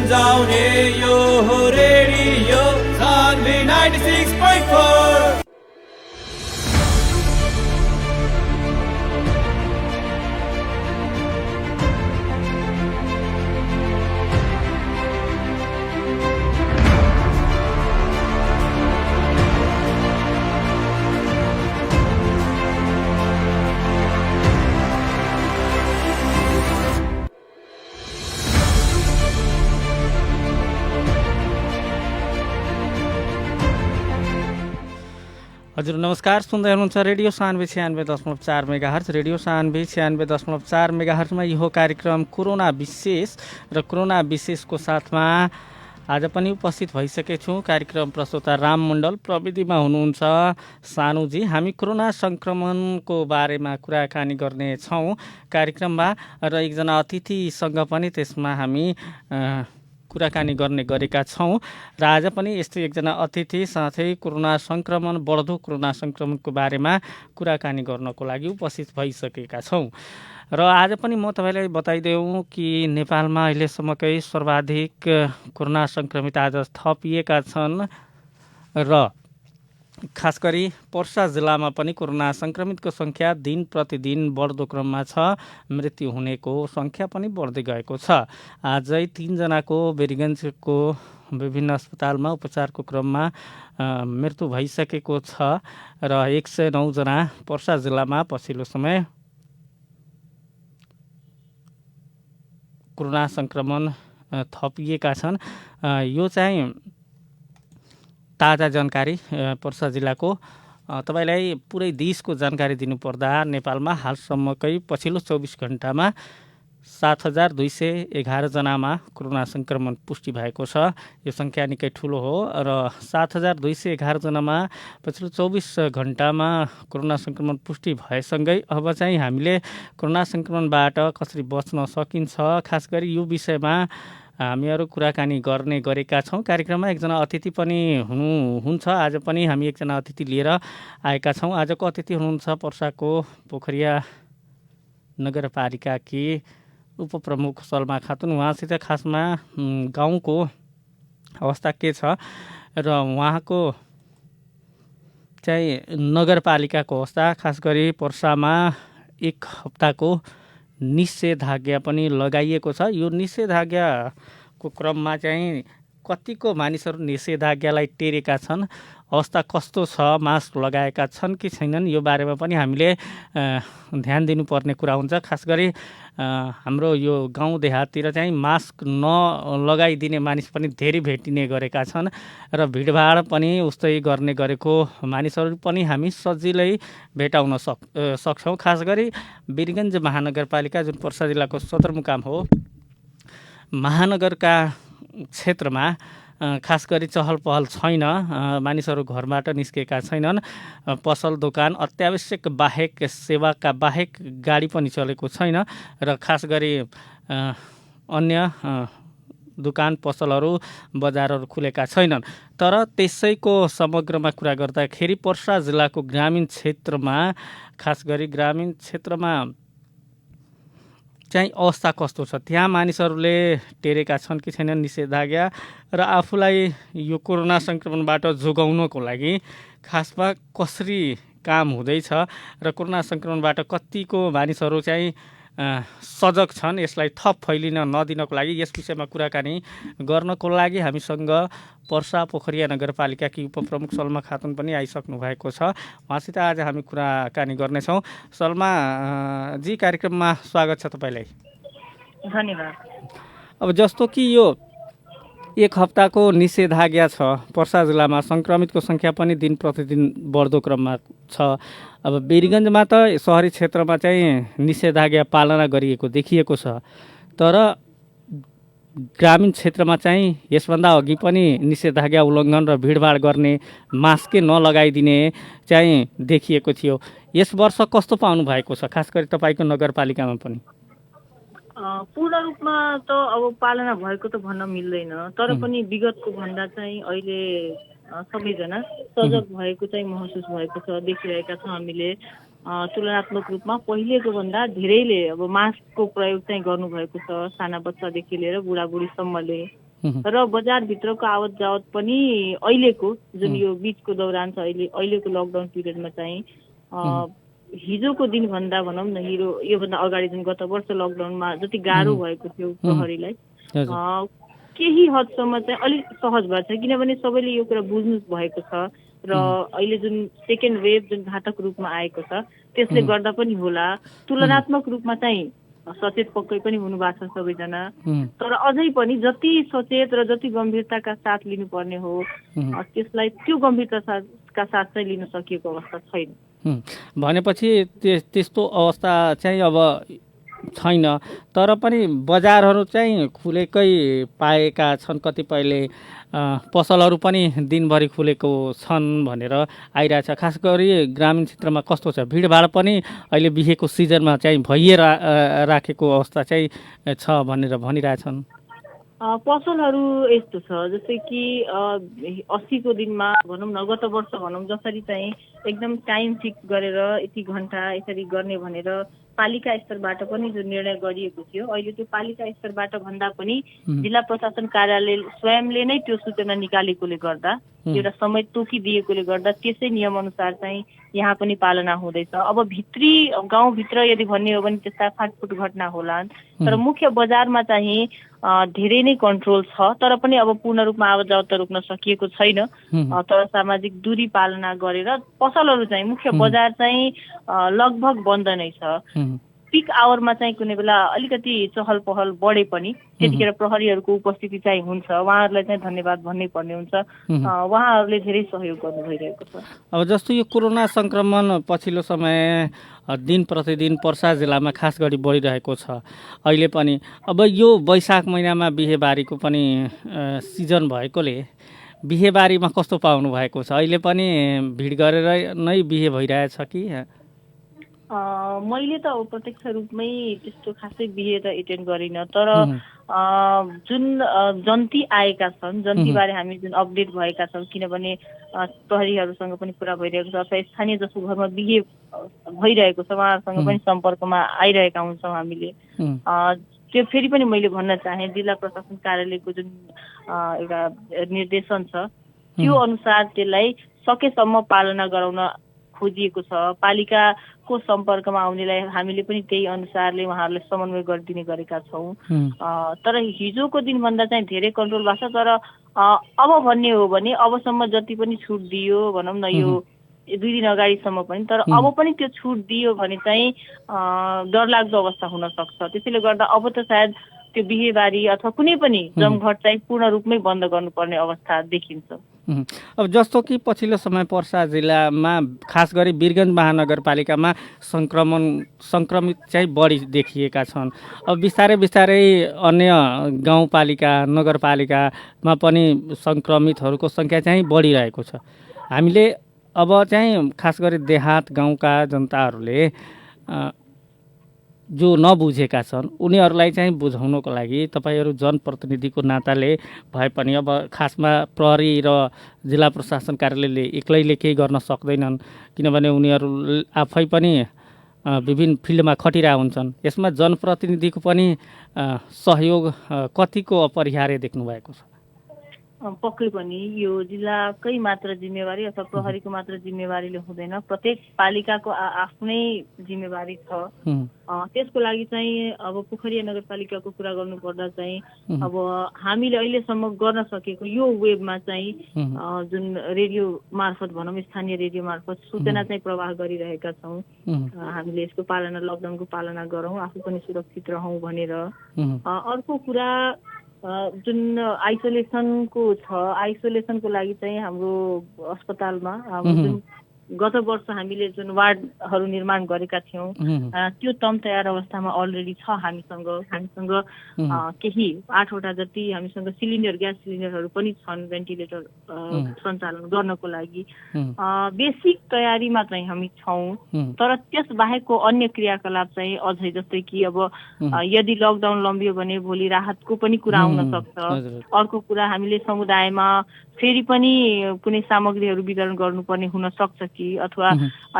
गुन्जाउने यो हो रेडियो सान्वी 96.4। हजुर नमस्कार, सुन्दै हुनुहुन्छ radio Sanvi 96.4 megahertz. Radio Sanvi 96.4 मेगाहर्जमा यो कार्यक्रम कोरोना विशेष र कोरोना विशेषको साथमा आज पनि उपस्थित भइसकेछु। कार्यक्रम प्रस्तोता राम मण्डल, प्रविधिमा हुनुहुन्छ सानुजी। हामी कोरोना सङ्क्रमणको बारेमा कुराकानी गर्नेछौँ कार्यक्रममा र एकजना अतिथिसँग पनि त्यसमा हामी कुराकानी गर्ने गरेका छौँ र आज पनि यस्तै एकजना अतिथि साथै कोरोना सङ्क्रमण, बढ्दो कोरोना सङ्क्रमणको बारेमा कुराकानी गर्नको लागि उपस्थित भइसकेका छौँ। र आज पनि म तपाईँलाई बताइदेऊ कि नेपालमा अहिलेसम्मकै सर्वाधिक कोरोना सङ्क्रमित आज थपिएका छन् र खास गरी पर्सा जिल्लामा पनि कोरोना सङ्क्रमितको सङ्ख्या दिन प्रतिदिन बढ्दो क्रममा छ। मृत्यु हुनेको सङ्ख्या पनि बढ्दै गएको छ। आजै 3 जनाको वीरगञ्जको विभिन्न अस्पतालमा उपचारको क्रममा मृत्यु भइसकेको छ र 109 जना पर्सा जिल्लामा पछिल्लो समय कोरोना सङ्क्रमण थपिएका छन्। यो चाहिँ ताजा जानकारी पर्सा जिल्लाको। तपाईलाई पुरै देशको जानकारी दिनुपर्दा नेपालमा हालसम्मकै पछिल्लो 24 घण्टामा 7,211 जनामा कोरोना सङ्क्रमण पुष्टि भएको छ। यो सङ्ख्या निकै ठुलो हो र 7,211 जनामा पछिल्लो 24 घण्टामा कोरोना सङ्क्रमण पुष्टि भएसँगै अब चाहिँ हामीले कोरोना सङ्क्रमणबाट कसरी बच्न सकिन्छ, खास गरी यो विषयमा हामीहरू कुराकानी गर्ने गरेका छौँ। कार्यक्रममा एकजना अतिथि पनि हुनुहुन्छ। आज पनि हामी एकजना अतिथि लिएर आएका छौँ। आजको अतिथि हुनुहुन्छ पर्साको पोखरिया नगरपालिकाकी उपप्रमुख सलमा खातुन। उहाँसित खासमा गाउँको अवस्था के छ र उहाँको चाहिँ नगरपालिकाको अवस्था, खास गरी पर्सामा 1 हप्ताको निषेधाज्ञा पनि लगाइएको छ। यो निषेधाज्ञाको क्रममा चाहिँ कतिको मानिसहरू निषेधाज्ञालाई टेरेका छन्, अवस्था कस्तो छ, मास्क लगाएका छन् कि छैनन्, यो बारेमा पनि हामीले ध्यान दिनुपर्ने कुरा हुन्छ। खास गरी हाम्रो यो गाउँ देहाततिर चाहिँ मास्क नलगाइदिने मानिस पनि धेरै भेटिने गरेका छन् र भिडभाड पनि उस्तै गर्ने गरेको मानिसहरू पनि हामी सजिलै भेटाउन सक्छौँ। खास गरी वीरगञ्ज महानगरपालिका जुन पर्सा जिल्लाको सदरमुकाम हो, महानगरका क्षेत्रमा खास गरी चहल पहल छैन। मानिसहरू घरबाट निस्केका छैनन्। पसल दोकान अत्यावश्यक बाहेक, सेवाका बाहेक गाडी पनि चलेको छैन र खास गरी अन्य दुकान पसलहरू, बजारहरू खुलेका छैनन्। तर त्यसैको समग्रमा कुरा गर्दाखेरि पर्सा जिल्लाको ग्रामीण क्षेत्रमा, खास गरी ग्रामीण क्षेत्रमा चाहिँ अवस्था कस्तो छ, त्यहाँ मानिसहरूले टेरेका छन् कि छैनन् निषेधाज्ञा र आफूलाई यो कोरोना सङ्क्रमणबाट जोगाउनको लागि खासमा कसरी काम हुँदैछ र कोरोना सङ्क्रमणबाट कतिको मानिसहरू चाहिँ सजग छन्, यसलाई थप फैलिन नदिनको लागि यस विषयमा कुराकानी गर्नको लागि हामीसँग पर्सा पोखरिया नगरपालिकाकी उपप्रमुख सलमा खातुन पनि आइसक्नु भएको छ। उहाँसित आज हामी कुराकानी गर्नेछौँ। सलमा जी, कार्यक्रममा स्वागत छ तपाईँलाई। धन्यवाद। अब जस्तो कि यो 1 हप्ताको निषेधाज्ञा छ, पर्सा जिल्लामा सङ्क्रमितको सङ्ख्या पनि दिन प्रतिदिन बढ्दो क्रममा छ। अब वीरगञ्जमा त सहरी क्षेत्रमा चाहिँ निषेधाज्ञा पालना गरिएको देखिएको छ, तर ग्रामीण क्षेत्रमा चाहिँ यसभन्दा अघि पनि निषेधाज्ञा उल्लङ्घन र भिडभाड गर्ने, मास्कै नलगाइदिने चाहिँ देखिएको थियो। यस वर्ष कस्तो पाउनु भएको छ, खास गरी तपाईँको नगरपालिकामा पनि? पूर्ण रूपमा त अब पालना भएको त भन्न मिल्दैन, तर पनि विगतको भन्दा चाहिँ अहिले सबैजना सजग भएको चाहिँ महसुस भएको छ, देखिरहेका छौँ हामीले। तुलनात्मक रूपमा पहिलेको भन्दा धेरैले अब मास्कको प्रयोग चाहिँ गर्नुभएको छ, साना बच्चादेखि लिएर बुढाबुढीसम्मले। र बजारभित्रको आवत जावत पनि अहिलेको जुन यो बिचको दौरान छ अहिलेको लकडाउन पिरियडमा चाहिँ हिजोको दिनभन्दा भनौँ न योभन्दा अगाडि जुन गत वर्ष लकडाउनमा जति गाह्रो भएको थियो प्रहरीलाई केही हदसम्म चाहिँ अलिक सहज भएको छ, किनभने सबैले यो कुरा बुझ्नु भएको छ र अहिले जुन सेकेन्ड वेभ जुन घातक रूपमा आएको छ त्यसले गर्दा पनि होला तुलनात्मक रूपमा चाहिँ सचेत पक्कै पनि हुनु भएको छ सबैजना। तर अझै पनि जति सचेत र जति गम्भीरताका साथ लिनुपर्ने हो त्यसलाई त्यो गम्भीरताका साथ चाहिँ लिन सकिएको अवस्था छैन। भनेपछि त्यस्तो अवस्था चाहिँ अब छैन, तर पनि बजारहरू चाहिँ खुलेकै पाएका छन्, कतिपयले पसलहरू पनि दिनभरि खुलेको छन् भनेर आइरहेछ। खास गरी ग्रामीण क्षेत्रमा कस्तो छ, भिडभाड पनि अहिले बिहेको सिजनमा चाहिँ राखेको अवस्था चाहिँ छ भनेर भनिरहेछन्। पसलहरू यस्तो छ जस्तै कि 80को दिनमा भनौँ न गत वर्ष भनौँ जसरी चाहिँ एकदम टाइम फिक्स गरेर यति घन्टा यसरी गर्ने भनेर पालिका स्तरबाट पनि जुन निर्णय गरिएको थियो, अहिले त्यो पालिका स्तरबाट भन्दा पनि जिल्ला प्रशासन कार्यालय स्वयंले नै त्यो सूचना निकालेकोले गर्दा एउटा समय तोकिदिएकोले गर्दा त्यसै नियमअनुसार चाहिँ यहाँ पनि पालना हुँदैछ। अब भित्री गाउँभित्र यदि भन्ने हो भने त्यस्ता फाटफुट घटना होलान्, तर मुख्य बजारमा चाहिँ धेरै नै कन्ट्रोल छ, तर पनि अब पूर्ण रूपमा आवत जावत त रोक्न सकिएको छैन। तर सामाजिक दूरी पालना गरेर पसलहरू चाहिँ मुख्य बजार चाहिँ लगभग बन्द नै छ। पिक आवरमा चाहिँ कुनै बेला अलिकति चहल पहल बढे पनि त्यतिखेर प्रहरीहरूको उपस्थिति चाहिँ हुन्छ, उहाँहरूलाई चाहिँ धन्यवाद भन्नै पर्ने हुन्छ, उहाँहरूले धेरै सहयोग गर्नु भइरहेको छ। अब जस्तो यो कोरोना सङ्क्रमण पछिल्लो समय दिन प्रतिदिन पर्सा जिल्लामा खास गरी बढिरहेको छ अहिले पनि। अब यो वैशाख महिनामा बिहेबारीको पनि सिजन भएकोले बिहेबारीमा कस्तो पाउनु भएको छ? अहिले पनि भिड गरेर नै बिहे भइरहेछ कि? मैले त प्रत्यक्ष रूपमै त्यस्तो खासै बिहे त एटेन्ड गरिनँ, तर जुन जन्ती आएका छन् जन्तीबारे हामी जुन अपडेट भएका छौँ, किनभने प्रहरीहरूसँग पनि कुरा भइरहेको छ अथवा स्थानीय जसको घरमा बिहे भइरहेको छ उहाँहरूसँग पनि सम्पर्कमा आइरहेका हुन्छौँ हामीले। त्यो फेरि पनि मैले भन्न चाहेँ जिल्ला प्रशासन कार्यालयको जुन एउटा निर्देशन छ त्यो अनुसार त्यसलाई सकेसम्म पालना गराउन खोजिएको छ। पालिकाको सम्पर्कमा आउनेलाई हामीले पनि त्यही अनुसारले उहाँहरूले समन्वय गरिदिने गरेका छौँ। तर हिजोको दिनभन्दा चाहिँ धेरै कन्ट्रोल भएको छ। तर अब भन्ने हो भने अबसम्म जति पनि छुट दियो भनौँ न यो 2 दिन अगाडिसम्म पनि, तर अब पनि त्यो छुट दियो भने चाहिँ डरलाग्दो अवस्था हुन सक्छ। त्यसैले गर्दा अब त सायद त्यो बिहेबारी अथवा कुनै पनि जमघट चाहिँ पूर्ण रूपमै बन्द गर्नुपर्ने अवस्था देखिन्छ। अब जस्तो कि पछिल्लो समय पर्सा जिल्लामा खास गरी वीरगञ्ज महानगरपालिकामा सङ्क्रमित चाहिँ बढी देखिएका छन्। अब बिस्तारै बिस्तारै अन्य गाउँपालिका नगरपालिकामा पनि सङ्क्रमितहरूको सङ्ख्या चाहिँ बढिरहेको छ। हामीले अब चाहिँ खास गरी देहात गाउँका जनताहरूले जो नबुझेका छन् उनीहरूलाई चाहिँ बुझाउनको लागि तपाईँहरू जनप्रतिनिधिको नाताले भए पनि अब खासमा प्रहरी र जिल्ला प्रशासन कार्यालयले एक्लैले केही गर्न सक्दैनन्, किनभने उनीहरू आफै पनि विभिन्न फिल्डमा खटिरहेका हुन्छन्। यसमा जनप्रतिनिधिको पनि सहयोग कतिको अपरिहार्य देख्नु भएको छ? पक्कै पनि यो जिल्लाकै मात्र जिम्मेवारी अथवा प्रहरीको मात्र जिम्मेवारीले हुँदैन, प्रत्येक पालिकाको आफ्नै जिम्मेवारी छ। त्यसको लागि चाहिँ अब पोखरिया नगरपालिकाको कुरा गर्नुपर्दा चाहिँ अब हामीले अहिलेसम्म गर्न सकेको यो वेबमा चाहिँ जुन रेडियो मार्फत भनौँ स्थानीय रेडियो मार्फत सूचना चाहिँ प्रवाह गरिरहेका छौँ। हामीले यसको पालना लकडाउनको पालना गरौँ, आफू पनि सुरक्षित रहौँ भनेर। अर्को कुरा जुन आइसोलेसनको छ, आइसोलेसनको लागि चाहिँ हाम्रो अस्पतालमा जुन गत वर्ष हामीले जुन वार्डहरू निर्माण गरेका थियौँ त्यो तम तयार अवस्थामा अलरेडी छ। हामीसँग केही 8वटा जति हामीसँग ग्यास सिलिन्डरहरू पनि छन् भेन्टिलेटर सञ्चालन गर्नको लागि। बेसिक तयारीमा चाहिँ हामी छौँ, तर त्यस बाहेकको अन्य क्रियाकलाप चाहिँ अझै जस्तै कि अब यदि लकडाउन लम्बियो भने भोलि राहतको पनि कुरा आउन सक्छ। अर्को कुरा हामीले समुदायमा फेरि पनि कुनै सामग्रीहरू वितरण गर्नुपर्ने हुन सक्छ कि अथवा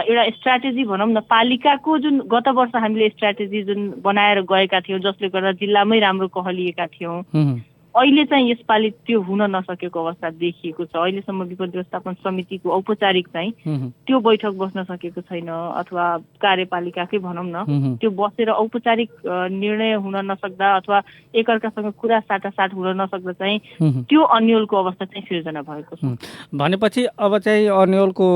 एउटा स्ट्राटेजी भनौँ न पालिकाको जुन गत वर्ष हामीले स्ट्राटेजी जुन बनाएर गएका थियौँ जसले गर्दा जिल्लामै राम्रो कहलिएका थियौँ, अहिले चाहिँ यसपालि त्यो हुन नसकेको अवस्था देखिएको छ। अहिलेसम्म विपद व्यवस्थापन समितिको औपचारिक चाहिँ त्यो बैठक बस्न सकेको छैन, अथवा कार्यपालिकाकै भनौँ न त्यो बसेर औपचारिक निर्णय हुन नसक्दा अथवा एकअर्कासँग कुरा साटासाट हुन नसक्दा चाहिँ त्यो अन्यलको अवस्था चाहिँ सिर्जना भएको छ। भनेपछि अब चाहिँ अन्यलको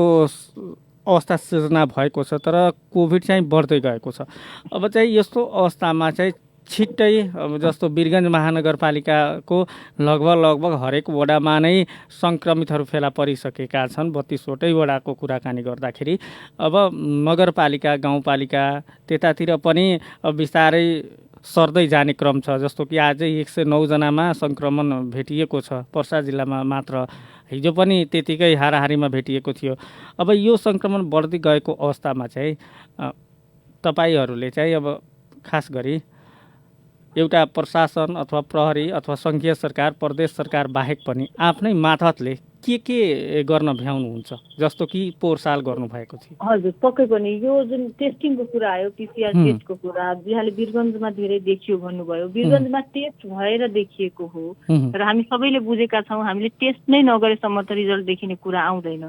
अवस्था सिर्जना भएको छ, तर कोभिड चाहिँ बढ्दै गएको छ। अब चाहिँ यस्तो अवस्थामा चाहिँ छिट्टै अब जस्तो वीरगञ्ज महानगरपालिकाको लगभग हरेक वडामा नै सङ्क्रमितहरू फेला परिसकेका छन्। 32वटै वडाको कुराकानी गर्दाखेरि अब नगरपालिका गाउँपालिका त्यतातिर पनि बिस्तारै सर्दै जाने क्रम छ। जस्तो कि आजै 109 जनामा सङ्क्रमण भेटिएको छ। पर्सा जिल्लामा मात्र हिजो पनि त्यतिकै हाराहारीमा भेटिएको थियो। अब यो सङ्क्रमण बढ्दै गएको अवस्थामा चाहिँ तपाईँहरूले चाहिँ अब खास गरी एउटा प्रशासन अथवा प्रहरी अथवा सङ्घीय सरकार प्रदेश सरकार बाहेक पनि आफ्नै मातहतले के गर्न भ्याउनुहुन्छ, जस्तो कि पोहोर साल गर्नुभएको थियो? हजुर, पक्कै पनि यो जुन टेस्टिङको कुरा आयो, पिसिआर टेस्टको कुरा यहाँले वीरगञ्जमा धेरै देखियो भन्नुभयो। वीरगञ्जमा टेस्ट भएर देखिएको हो र हामी सबैले बुझेका छौँ हामीले टेस्ट नै नगरेसम्म त रिजल्ट देखिने कुरा आउँदैन।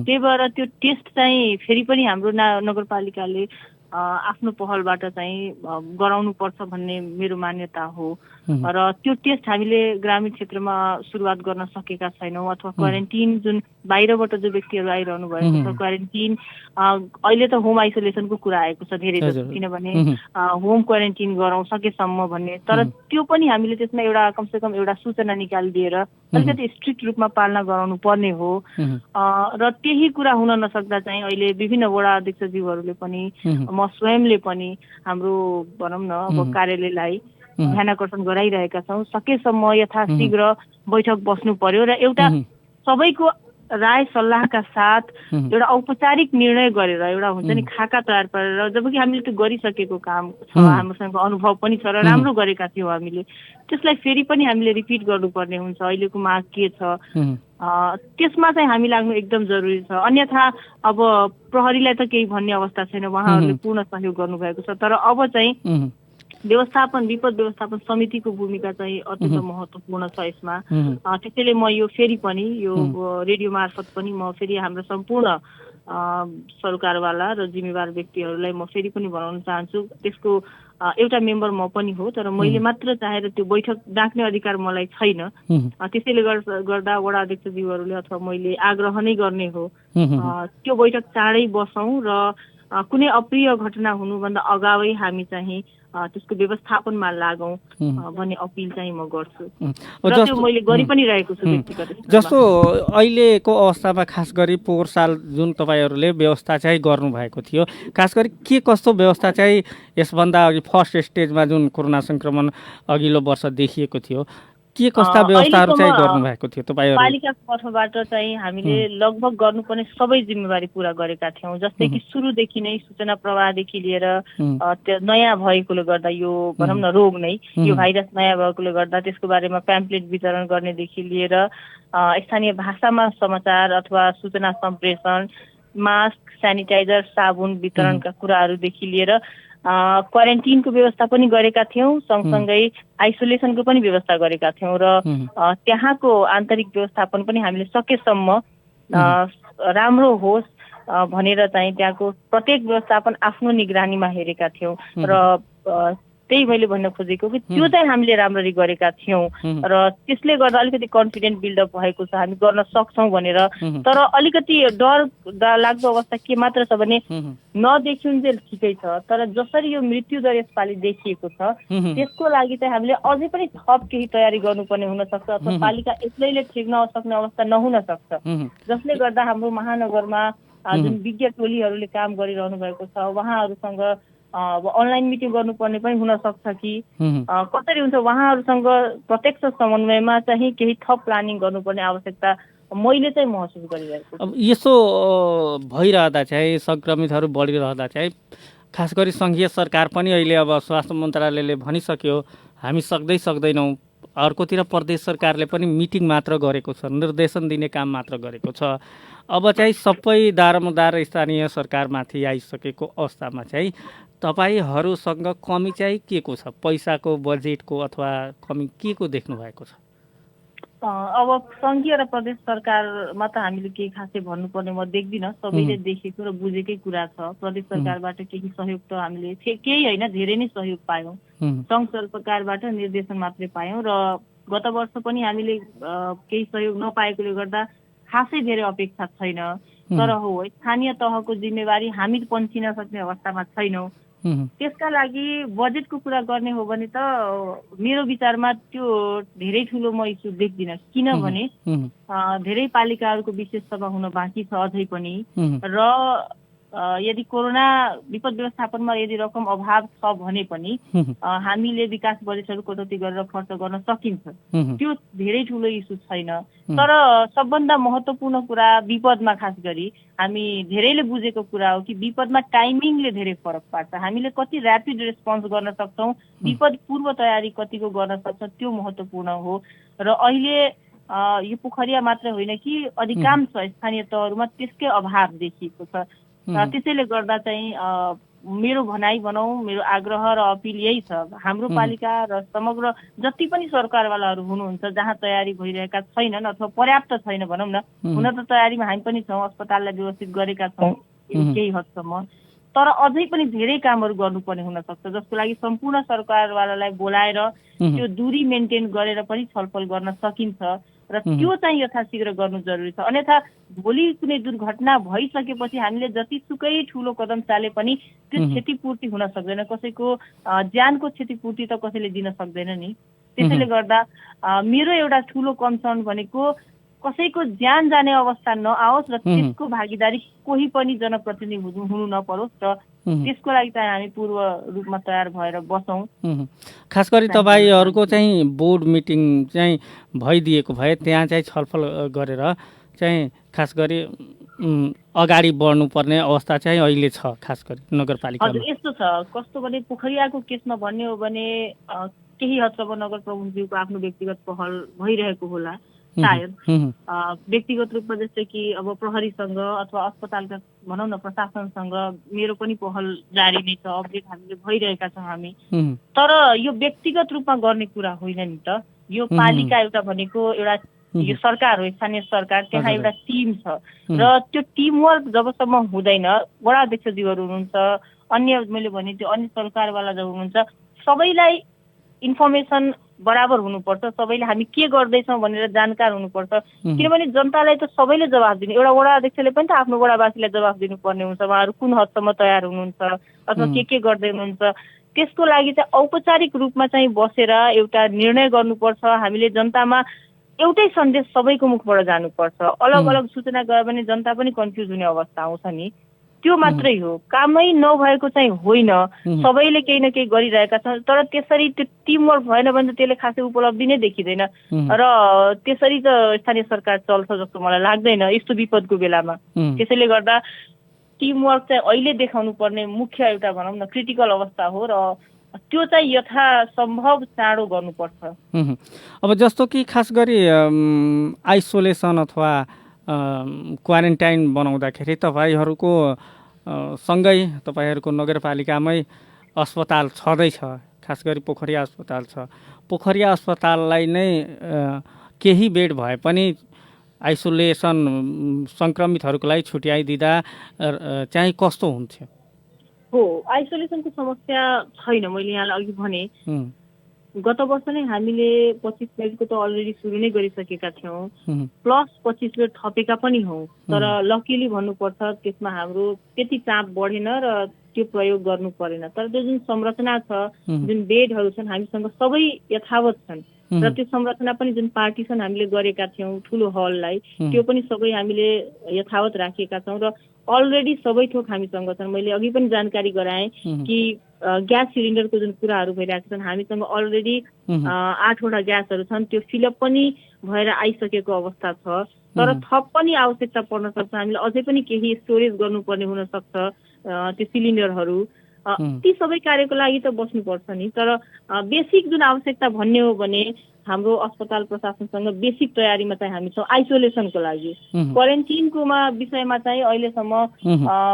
त्यही भएर त्यो टेस्ट चाहिँ फेरि पनि हाम्रो नगरपालिकाले आफ्नो पहलबाट चाहिँ गराउनु पर्छ भन्ने मेरो मान्यता हो। र त्यो टेस्ट हामीले ग्रामीण क्षेत्रमा सुरुवात गर्न सकेका छैनौँ, अथवा क्वारेन्टिन जुन बाहिरबाट जो व्यक्तिहरू आइरहनु भएको छ क्वारेन्टिन, अहिले त होम आइसोलेसनको कुरा आएको छ धेरै जस्तो, किनभने होम क्वारेन्टिन गरौँ सकेसम्म भन्ने। तर त्यो पनि हामीले त्यसमा एउटा कमसेकम एउटा सूचना निकालिदिएर अलिकति स्ट्रिक्ट रूपमा पालना गराउनु पर्ने हो। र त्यही कुरा हुन नसक्दा चाहिँ अहिले विभिन्न वडा अध्यक्षज्यूहरूले पनि म स्वयंले पनि हाम्रो भनौँ न अब कार्यालयलाई ध्यानाकर्षण गराइरहेका छौँ। सकेसम्म यथाशीघ्र बैठक बस्नु पर्यो र एउटा सबैको राय सल्लाहका साथ एउटा औपचारिक निर्णय गरेर एउटा हुन्छ नि खाका तयार पारेर, जबकि हामीले त्यो गरिसकेको काम छ, हामीसँग अनुभव पनि छ र राम्रो गरेका थियौँ हामीले, त्यसलाई फेरि पनि हामीले रिपिट गर्नुपर्ने हुन्छ। अहिलेको माग के छ त्यसमा चाहिँ हामी लाग्नु एकदम जरुरी छ। अन्यथा अब प्रहरीलाई त केही भन्ने अवस्था छैन, उहाँहरूले पूर्ण सहयोग गर्नुभएको छ। तर अब चाहिँ विपद व्यवस्थापन समितिको भूमिका चाहिँ अत्यन्त महत्त्वपूर्ण छ यसमा। त्यसैले म यो फेरि पनि यो रेडियो मार्फत पनि म फेरि हाम्रो सम्पूर्ण सरकारवाला र जिम्मेवार व्यक्तिहरूलाई म फेरि पनि भनाउन चाहन्छु, त्यसको एउटा मेम्बर म पनि हो, तर मैले मात्र चाहेर त्यो बैठक डाक्ने अधिकार मलाई छैन। त्यसैले गर्दा वडा अध्यक्षज्यूहरूले अथवा मैले आग्रह नै गर्ने हो त्यो बैठक चाँडै बसौँ र कुनै अप्रिय घटना हुनुभन्दा अगावै हामी चाहिँ त्यसको व्यवस्थापनमा लागौँ भन्ने अपिल चाहिँ म गर्छु र त्यो मैले गरि पनि रहेको छु व्यक्तिगत। जस्तो अहिलेको अवस्थामा खास गरी पोहोर साल जुन तपाईँहरूले व्यवस्था चाहिँ गर्नुभएको थियो, खास गरी के कस्तो व्यवस्था चाहिँ यसभन्दा अघि फर्स्ट स्टेजमा जुन कोरोना सङ्क्रमण अघिल्लो वर्ष देखिएको थियो के कस्ता व्यवस्थाहरू चाहिँ गर्नुभएको थियो तपाईँहरू? पालिकाको तर्फबाट चाहिँ हामीले लगभग गर्नुपर्ने सबै जिम्मेवारी पुरा गरेका थियौँ। जस्तै कि सुरुदेखि नै सूचना प्रवाहदेखि लिएर त्यो नयाँ भएकोले गर्दा यो भनौँ न रोग नै यो भाइरस नयाँ भएकोले गर्दा त्यसको बारेमा प्याम्पलेट वितरण गर्नेदेखि लिएर स्थानीय भाषामा समाचार अथवा सूचना सम्प्रेषण, मास्क, सेनिटाइजर, साबुन वितरणका कुराहरूदेखि लिएर क्वारेन्टिनको व्यवस्था पनि गरेका थियौँ, सँगसँगै आइसोलेसनको पनि व्यवस्था गरेका थियौँ र त्यहाँको आन्तरिक व्यवस्थापन पनि हामीले सकेसम्म राम्रो होस् भनेर चाहिँ त्यहाँको प्रत्येक व्यवस्थापन आफ्नो निगरानीमा हेरेका थियौँ र त्यही मैले भन्न खोजेको कि त्यो चाहिँ हामीले राम्ररी गरेका थियौँ र त्यसले गर्दा अलिकति कन्फिडेन्ट बिल्डअप भएको छ, हामी गर्न सक्छौँ भनेर। तर अलिकति डर लाग्दो अवस्था के मात्र छ भने नदेखिउन्जेल ठिकै छ, तर जसरी यो मृत्यु दर यसपालि देखिएको छ त्यसको लागि चाहिँ हामीले अझै पनि थप केही तयारी गर्नुपर्ने हुनसक्छ, अथवा पालिका एक्लैले ठिक नसक्ने अवस्था नहुन सक्छ, जसले गर्दा हाम्रो महानगरमा जुन विज्ञ टोलीहरूले काम गरिरहनु भएको छ उहाँहरूसँग अब अनलाइन मिटिङ गर्नुपर्ने पनि हुन सक्छ कि कसरी हुन्छ, उहाँहरूसँग प्रत्यक्ष समन्वयमा चाहिँ केही थप प्लानिङ गर्नुपर्ने आवश्यकता मैले चाहिँ महसुस गरिरहेको छु। अब यसो भइरहँदा चाहिँ सङ्क्रमितहरू बढिरहँदा चाहिँ खास गरी सङ्घीय सरकार पनि अहिले अब स्वास्थ्य मन्त्रालयले भनिसक्यो हामी सक्दैनौँ, अर्कोतिर प्रदेश सरकारले पनि मिटिङ मात्र गरेको छ, निर्देशन दिने काम मात्र गरेको छ। अब चाहिँ सबै दारोमदार स्थानीय सरकारमाथि आइसकेको अवस्थामा चाहिँ तपाईँहरूसँग कमी चाहिँ के को छ? पैसाको, बजेटको अथवा कमी के को देख्नु भएको छ? अब सङ्घीय र प्रदेश सरकारमा त हामीले केही खासै भन्नुपर्ने म देख्दिनँ। सबैले देखेको र बुझेकै कुरा छ। प्रदेश सरकारबाट केही सहयोग त हामीले केही होइन, धेरै नै सहयोग पायौँ। सङ्घ सरकारबाट निर्देशन मात्रै पायौँ र गत वर्ष पनि हामीले केही सहयोग नपाएकोले गर्दा खासै धेरै अपेक्षा छैन। तर हो, स्थानीय तहको जिम्मेवारी हामी पन्छिन सक्ने अवस्थामा छैनौँ। त्यसका लागि बजेटको कुरा गर्ने हो भने त मेरो विचारमा त्यो धेरै ठुलो म इस्यु देख्दिनँ। किनभने धेरै पालिकाहरूको विशेष सभा हुन बाँकी छ अझै पनि, र यदि कोरोना विपद व्यवस्थापनमा यदि रकम अभाव छ भने पनि हामीले विकास बजेटहरू कटौती गरेर खर्च गर्न सकिन्छ। त्यो धेरै ठुलो इस्यु छैन। तर सबभन्दा महत्त्वपूर्ण कुरा विपदमा खास गरी हामी धेरैले बुझेको कुरा हो कि विपदमा टाइमिङले धेरै फरक पार्छ। हामीले कति ऱ्यापिड रेस्पोन्स गर्न सक्छौँ, विपद पूर्व तयारी कतिको गर्न सक्छौँ, त्यो महत्त्वपूर्ण हो। र अहिले यो पोखरिया मात्र होइन कि अधिकांश स्थानीय तहहरूमा त्यसकै अभाव देखिएको छ। त्यसैले गर्दा चाहिँ मेरो भनाइ भनौँ, मेरो आग्रह र अपिल यही छ, हाम्रो पालिका र समग्र जति पनि सरकारवालाहरू हुनुहुन्छ जहाँ तयारी भइरहेका छैनन् अथवा पर्याप्त छैन भनौँ न, हुन त तयारीमा हामी पनि छौँ, अस्पताललाई व्यवस्थित गरेका छौँ केही हदसम्म, तर अझै पनि धेरै कामहरू गर्नुपर्ने हुनसक्छ, जसको लागि सम्पूर्ण सरकारवालालाई बोलाएर त्यो दूरी मेन्टेन गरेर पनि छलफल गर्न सकिन्छ र त्यो चाहिँ यथाशीघ्र गर्नु जरुरी छ। अन्यथा भोलि कुनै दुर्घटना भइसकेपछि हामीले जतिसुकै ठुलो कदम चाले पनि त्यो क्षतिपूर्ति हुन सक्दैन, कसैको ज्यानको क्षतिपूर्ति त कसैले दिन सक्दैन नि। त्यसैले गर्दा मेरो एउटा ठुलो कन्सर्न भनेको कसैको ज्यान जाने अवस्था नआओस् र त्यसको भागीदारी कोही पनि जनप्रतिनिधि हुनु नपरोस् र त्यसको लागि चाहिँ हामी पूर्व रूपमा तयार भएर बसौँ। खास गरी तपाईँहरूको चाहिँ बोर्ड मिटिङ चाहिँ भइदिएको भए त्यहाँ चाहिँ छलफल गरेर चाहिँ खास गरी अगाडि बढ्नुपर्ने अवस्था चाहिँ अहिले छ, खास गरी नगरपालिकामा। हजुर, यस्तो छ, कस्तो भने पोखरियाको केसमा भन्ने हो भने केही हदसम्म नगर प्रमुखज्यूको आफ्नो व्यक्तिगत पहल भइरहेको होला सायद। व्यक्तिगत रूपमा जस्तै कि अब प्रहरीसँग अथवा अस्पतालका भनौँ न प्रशासनसँग मेरो पनि पहल जारी नै छ, अपडेट हामीले भइरहेका छौँ हामी। तर यो व्यक्तिगत रूपमा गर्ने कुरा होइन नि त। यो पालिका एउटा भनेको एउटा यो सरकार हो, स्थानीय सरकार, त्यहाँ एउटा टिम छ र त्यो टिमवर्क जबसम्म हुँदैन, वडा अध्यक्षज्यूहरू हुनुहुन्छ, अन्य मैले भने त्यो अन्य सरकारवाला जब हुनुहुन्छ, सबैलाई इन्फर्मेसन बराबर हुनुपर्छ, सबैले हामी के गर्दैछौँ भनेर जानकार हुनुपर्छ। किनभने जनतालाई त सबैले जवाफ दिने, एउटा वडा अध्यक्षले पनि त आफ्नो वडावासीलाई जवाफ दिनुपर्ने हुन्छ, उहाँहरू कुन हदसम्म तयार हुनुहुन्छ अथवा के गर्दै हुनुहुन्छ। त्यसको लागि चाहिँ औपचारिक रूपमा चाहिँ बसेर एउटा निर्णय गर्नुपर्छ। हामीले जनतामा एउटै सन्देश सबैको मुखबाट जानुपर्छ। अलग अलग सूचना गयो भने जनता पनि कन्फ्युज हुने अवस्था आउँछ नि, त्यो मात्रै हो। कामै नभएको चाहिँ होइन, सबैले केही न केही गरिरहेका छन्, तर त्यसरी त्यो टिमवर्क भएन भने त त्यसले खासै उपलब्धि नै देखिँदैन र त्यसरी त स्थानीय सरकार चल्छ जस्तो मलाई लाग्दैन यस्तो विपदको बेलामा। त्यसैले गर्दा टिमवर्क चाहिँ अहिले देखाउनु पर्ने मुख्य एउटा भनौँ न क्रिटिकल अवस्था हो र त्यो चाहिँ यथासम्भव चाँडो गर्नुपर्छ। अब जस्तो कि खास गरी आइसोलेसन अथवा क्वारेन्टाइन बनाउँदाखेरि तपाईँहरूको सँगै तपाईँहरूको नगरपालिकामै अस्पताल छँदैछ, खास गरी पोखरिया अस्पताल छ। पोखरिया अस्पताललाई नै केही बेड भए पनि आइसोलेसन सङ्क्रमितहरूको लागि छुट्याइदिँदा चाहिँ कस्तो हुन्थ्यो? हो, आइसोलेसनको समस्या छैन। मैले यहाँलाई अघि भने गत वर्ष नै हामीले 25 बेडको त अलरेडी सुरु नै गरिसकेका थियौँ, प्लस 25 बेड थपेका पनि हौँ। तर लकिली भन्नुपर्छ त्यसमा हाम्रो त्यति चाप बढेन र त्यो प्रयोग गर्नु परेन। तर त्यो जुन संरचना छ, जुन बेडहरू छन् हामीसँग सबै यथावत छन् र त्यो संरचना पनि जुन पार्टिसन हामीले गरेका थियौँ ठुलो हललाई, त्यो पनि सबै हामीले यथावत राखेका छौँ र अलरेडी सबै थोक हामीसँग छन्। मैले अघि पनि जानकारी गराएँ कि ग्यास सिलिन्डरको जुन कुराहरू भइरहेका छन्, हामीसँग अलरेडी 8 वटा ग्यासहरू छन्, त्यो फिलअप पनि भएर आइसकेको अवस्था छ। तर थप पनि आवश्यकता पर्न सक्छ, हामीले अझै पनि केही स्टोरेज गर्नुपर्ने हुनसक्छ त्यो सिलिन्डरहरू। ती सबै कार्यको लागि त बस्नुपर्छ नि, तर बेसिक जुन आवश्यकता भन्ने हो भने हाम्रो अस्पताल प्रशासनसँग बेसिक तयारीमा चाहिँ हामी छौँ आइसोलेसनको लागि। क्वारेन्टिनकोमा विषयमा चाहिँ अहिलेसम्म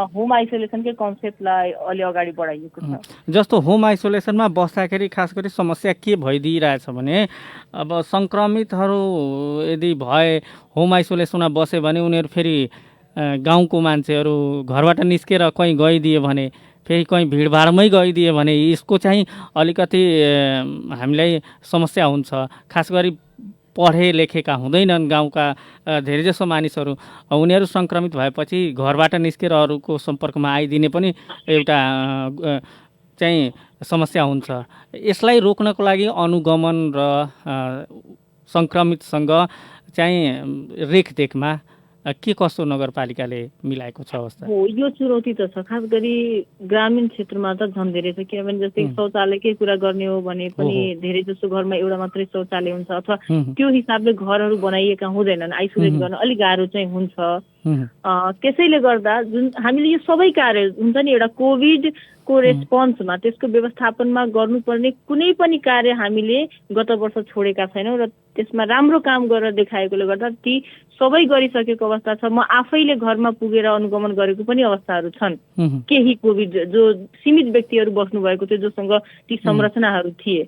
होम आइसोलेसनकै कन्सेप्टलाई अलि अगाडि बढाइएको छ। जस्तो होम आइसोलेसनमा बस्दाखेरि खास गरी समस्या के भइदिइरहेछ भने अब सङ्क्रमितहरू यदि भए होम आइसोलेसनमा बस्यो भने उनीहरू फेरि गाउँको मान्छेहरू घरबाट निस्केर कहीँ गइदियो भने फेरि कहीँ भिडभाडमै गइदियो भने यसको चाहिँ अलिकति हामीलाई समस्या हुन्छ। खास गरी पढे लेखेका हुँदैनन् गाउँका धेरैजसो मानिसहरू, उनीहरू सङ्क्रमित भएपछि घरबाट निस्केर अरूको सम्पर्कमा आइदिने पनि एउटा चाहिँ समस्या हुन्छ। यसलाई रोक्नको लागि अनुगमन र सङ्क्रमितसँग चाहिँ रेखदेखमा के कस्तो नगरपालिकाले मिलाएको छ अवस्था? हो, यो चुनौती त छ, खास गरी ग्रामीण क्षेत्रमा त झन् धेरै छ। किनभने जस्तै शौचालयकै कुरा गर्ने हो भने पनि धेरै जसो घरमा एउटा मात्रै शौचालय हुन्छ, अथवा त्यो हिसाबले घरहरू बनाइएका हुँदैनन्, आइसोलेट गर्न अलिक गाह्रो चाहिँ हुन्छ। त्यसैले गर्दा जुन हामीले यो सबै कार्य हुन्छ नि, एउटा कोभिडको रेस्पोन्समा त्यसको व्यवस्थापनमा गर्नुपर्ने कुनै पनि कार्य हामीले गत वर्ष छोडेका छैनौँ र त्यसमा राम्रो काम गरेर देखाएकोले गर्दा ती सबै गरिसकेको अवस्था छ। म आफैले घरमा पुगेर अनुगमन गरेको पनि अवस्थाहरू छन्। केही कोभिड जो सीमित व्यक्तिहरू बस्नुभएको थियो, जोसँग ती संरचनाहरू थिए,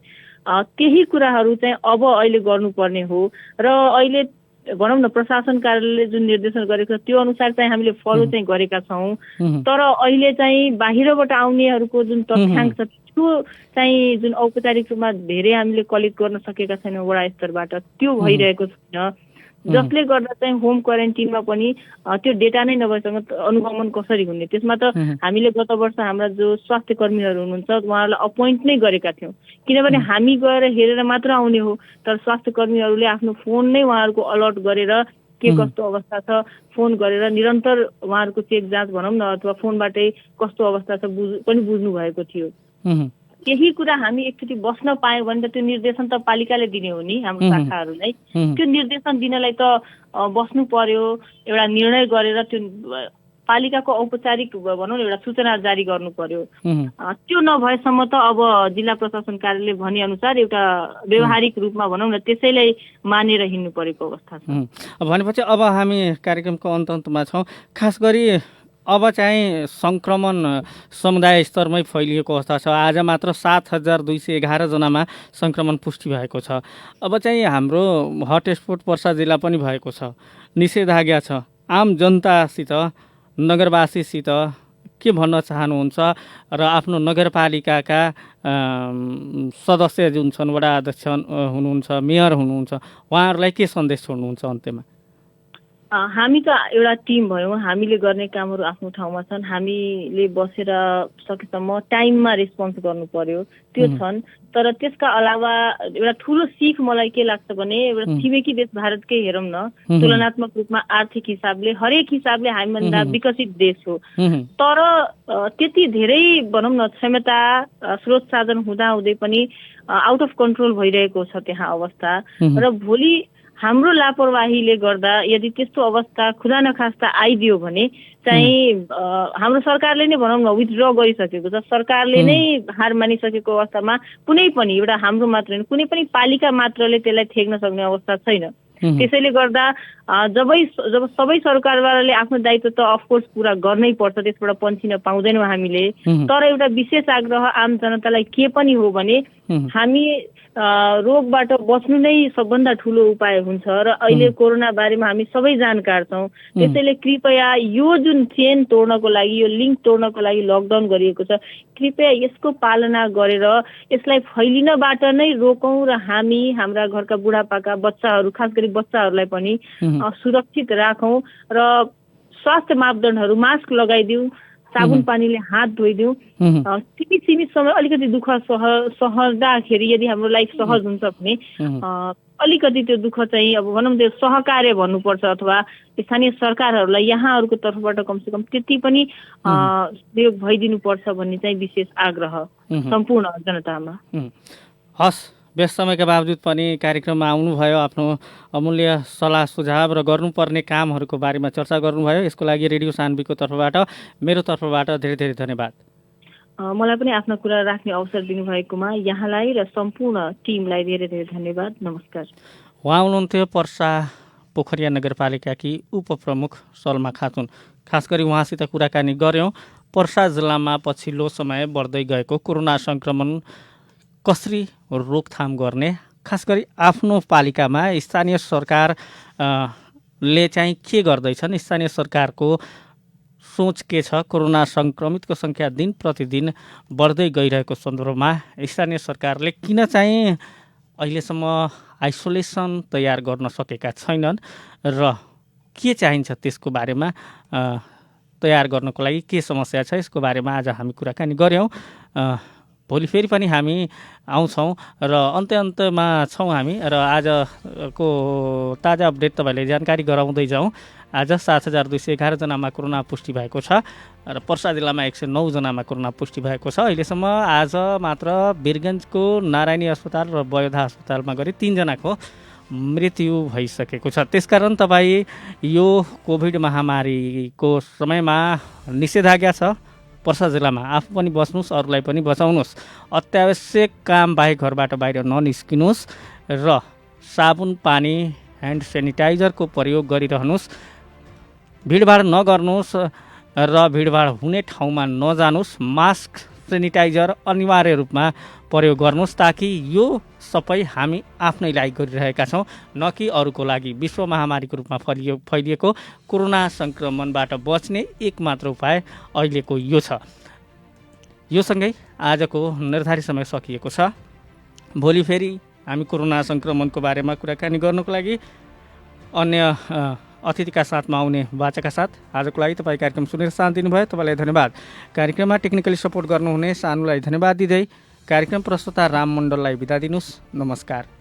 त्यही कुराहरू चाहिँ अब अहिले गर्नुपर्ने हो। र अहिले भनौँ न प्रशासन कार्यालयले जुन निर्देशन गरेको छ त्यो अनुसार चाहिँ हामीले फलो चाहिँ गरेका छौँ। तर अहिले चाहिँ बाहिरबाट आउनेहरूको जुन तथ्याङ्क छ त्यो चाहिँ जुन औपचारिक रूपमा धेरै हामीले कलेक्ट गर्न सकेका छैनौँ वडा स्तरबाट, त्यो भइरहेको छैन। जसले गर्दा चाहिँ होम क्वारेन्टिनमा पनि त्यो डेटा नै नभएसँग अनुगमन कसरी हुने? त्यसमा त हामीले गत वर्ष हाम्रा जो स्वास्थ्य कर्मीहरू हुनुहुन्छ उहाँहरूलाई अपोइन्ट नै गरेका थियौँ, किनभने हामी गएर हेरेर मात्र आउने हो। तर स्वास्थ्य कर्मीहरूले आफ्नो फोन नै उहाँहरूको अलर्ट गरेर के कस्तो अवस्था छ फोन गरेर निरन्तर उहाँहरूको चेक जाँच भनौँ न, अथवा फोनबाटै कस्तो अवस्था छ पनि बुझ्नु भएको थियो। केही कुरा हामी एकचोटि बस्न पायौँ भने त त्यो निर्देशन त पालिकाले दिने हो नि हाम्रो शाखाहरूलाई। त्यो निर्देशन दिनलाई त बस्नु पर्यो, एउटा निर्णय गरेर त्यो पालिकाको औपचारिक भनौँ न एउटा सूचना जारी गर्नु पर्यो। त्यो नभएसम्म त अब जिल्ला प्रशासन कार्यालयले भनेअनुसार एउटा व्यवहारिक रूपमा भनौँ न त्यसैलाई मानेर हिँड्नु परेको अवस्था छ। भनेपछि अब हामी कार्यक्रमको अन्तमा छौँ। खास गरी अब चाहिँ सङ्क्रमण समुदाय स्तरमै फैलिएको अवस्था छ। आज मात्र 7,211 जनामा सङ्क्रमण पुष्टि भएको छ। अब चाहिँ हाम्रो हटस्पोट पर्सा जिल्ला पनि भएको छ, निषेधाज्ञा छ। आम जनतासित नगरवासीसित के भन्न चाहनुहुन्छ र आफ्नो नगरपालिकाका सदस्य जुन छन्, वडा अध्यक्ष हुनुहुन्छ, मेयर हुनुहुन्छ, उहाँहरूलाई के सन्देश छोड्नुहुन्छ अन्त्यमा? हामी त एउटा टिम भयौँ, हामीले गर्ने कामहरू आफ्नो ठाउँमा छन्। हामीले बसेर सकेसम्म टाइममा रेस्पोन्स गर्नु पर्यो, त्यो छन्। तर त्यसका अलावा एउटा ठुलो सिख मलाई के लाग्छ भने एउटा छिमेकी देश भारतकै हेरौँ न, तुलनात्मक रूपमा आर्थिक हिसाबले हरेक हिसाबले हामीभन्दा विकसित देश हो। तर त्यति धेरै भनौँ न क्षमता स्रोत साधन हुँदाहुँदै पनि आउट अफ कन्ट्रोल भइरहेको छ त्यहाँ अवस्था। र भोलि हाम्रो लापरवाहीले गर्दा यदि त्यस्तो अवस्था खुदा नखास्ता आइदियो भने चाहिँ हाम्रो सरकारले नै भनौँ न विथड्र गरिसकेको छ। सरकारले नै हार मानिसकेको अवस्थामा कुनै पनि एउटा हाम्रो मात्र होइन, कुनै पनि पालिका मात्रले त्यसलाई थेक्न सक्ने अवस्था छैन। त्यसैले गर्दा जब सबै सरकारवालाले आफ्नो दायित्व त अफकोर्स पुरा गर्नै पर्छ, त्यसबाट पन्छिन पाउँदैनौँ हामीले। तर एउटा विशेष आग्रह आम जनतालाई के पनि हो भने हामी रोगबाट बच्नु नै सबभन्दा ठुलो उपाय हुन्छ र अहिले कोरोना बारेमा हामी सबै जानकार छौँ। त्यसैले कृपया यो जुन चेन तोड्नको लागि, यो लिङ्क तोड्नको लागि लकडाउन गरिएको छ, कृपया यसको पालना गरेर यसलाई फैलिनबाट नै रोकौँ र हामी हाम्रा घरका बुढापाका बच्चाहरू, खास गरी बच्चाहरूलाई पनि सुरक्षित राखौँ र स्वास्थ्य मापदण्डहरू मास्क लगाइदिउँ, साबुन पानीले हात धोइदिउँ। सीमित समय अलिकति दुःख सहँदाखेरि यदि हाम्रो लाइफ सहज हुन्छ भने अलिकति त्यो दुःख चाहिँ अब भनौँ त्यो सहकार्य भन्नुपर्छ, अथवा स्थानीय सरकारहरूलाई यहाँहरूको तर्फबाट कमसेकम त्यति पनि सहयोग भइदिनुपर्छ भन्ने चाहिँ विशेष आग्रह सम्पूर्ण जनतामा। हस्, व्यस्त समयका बावजुद पनि कार्यक्रममा आउनुभयो, आफ्नो अमूल्य सल्लाह सुझाव र गर्नुपर्ने कामहरूको बारेमा चर्चा गर्नुभयो। यसको लागि रेडियो सान्वीको तर्फबाट, मेरो तर्फबाट धेरै धेरै धन्यवाद। मलाई पनि आफ्ना कुरा राख्ने अवसर दिनुभएकोमा यहाँलाई र सम्पूर्ण टिमलाई धेरै धेरै धन्यवाद। नमस्कार। उहाँ हुनुहुन्थ्यो पर्सा पोखरिया नगरपालिकाकी उपप्रमुख सलमा खातुन। खास गरी उहाँसित कुराकानी गऱ्यौँ पर्सा जिल्लामा पछिल्लो समय बढ्दै गएको कोरोना सङ्क्रमण कसरी रोकथाम गर्ने, खास गरी आफ्नो पालिकामा स्थानीय सरकार ले चाहिँ के गर्दैछन्, स्थानीय सरकारको सोच के छ, कोरोना सङ्क्रमितको सङ्ख्या दिन प्रतिदिन बढ्दै गइरहेको सन्दर्भमा स्थानीय सरकारले किन चाहिँ अहिलेसम्म आइसोलेसन तयार गर्न सकेका छैनन् र के चाहिन्छ त्यसको बारेमा तयार गर्नको लागि के समस्या छ, यसको बारेमा आज हामी कुराकानी गऱ्यौँ। भोलि फेरि पनि हामी आउँछौँ र अन्त्यमा छौँ हामी र आजको ताजा अपडेट तपाईँलाई जानकारी गराउँदै जाउँ। आज 7,211 जनामा कोरोना पुष्टि भएको छ र पर्सा जिल्लामा 109 जनामा कोरोना पुष्टि भएको छ। अहिलेसम्म आज मात्र वीरगन्जको नारायणी अस्पताल र बयोधा अस्पतालमा गरी 3 जनाको मृत्यु भइसकेको छ। त्यसकारण तपाईँ यो कोभिड महामारीको समयमा निषेधाज्ञा छ पर्सा जिल्लामा, आफू पनि बस्नुहोस्, अरूलाई पनि बचाउनुहोस्, अत्यावश्यक काम बाहेक घरबाट बाहिर ननिस्किनुहोस् र साबुन पानी ह्यान्ड सेनिटाइजरको प्रयोग गरिरहनुहोस्, भिडभाड नगर्नुहोस् र भिडभाड हुने ठाउँमा नजानुहोस्, मास्क सेनिटाइजर अनिवार्य रूपमा प्रयोग गर्नुहोस् ताकि यो सबै हामी आफ्नै लागि गरिरहेका छौँ, न कि अरूको लागि। विश्व महामारीको रूपमा फैलिएको कोरोना सङ्क्रमणबाट बच्ने एकमात्र उपाय अहिलेको यो छ। यो सँगै आजको निर्धारित समय सकिएको छ। भोलि फेरि हामी कोरोना सङ्क्रमणको बारेमा कुराकानी गर्नको लागि अन्य अतिथिका साथमा आउने वाचाका साथ आजको लागि तपाईँ कार्यक्रम सुनेर साथ दिनुभयो, तपाईँलाई धन्यवाद। कार्यक्रममा टेक्निकली सपोर्ट गर्नुहुने सानुलाई धन्यवाद दिँदै कार्यक्रम प्रस्तुता राम मण्डललाई बिदा दिनुहोस्। नमस्कार।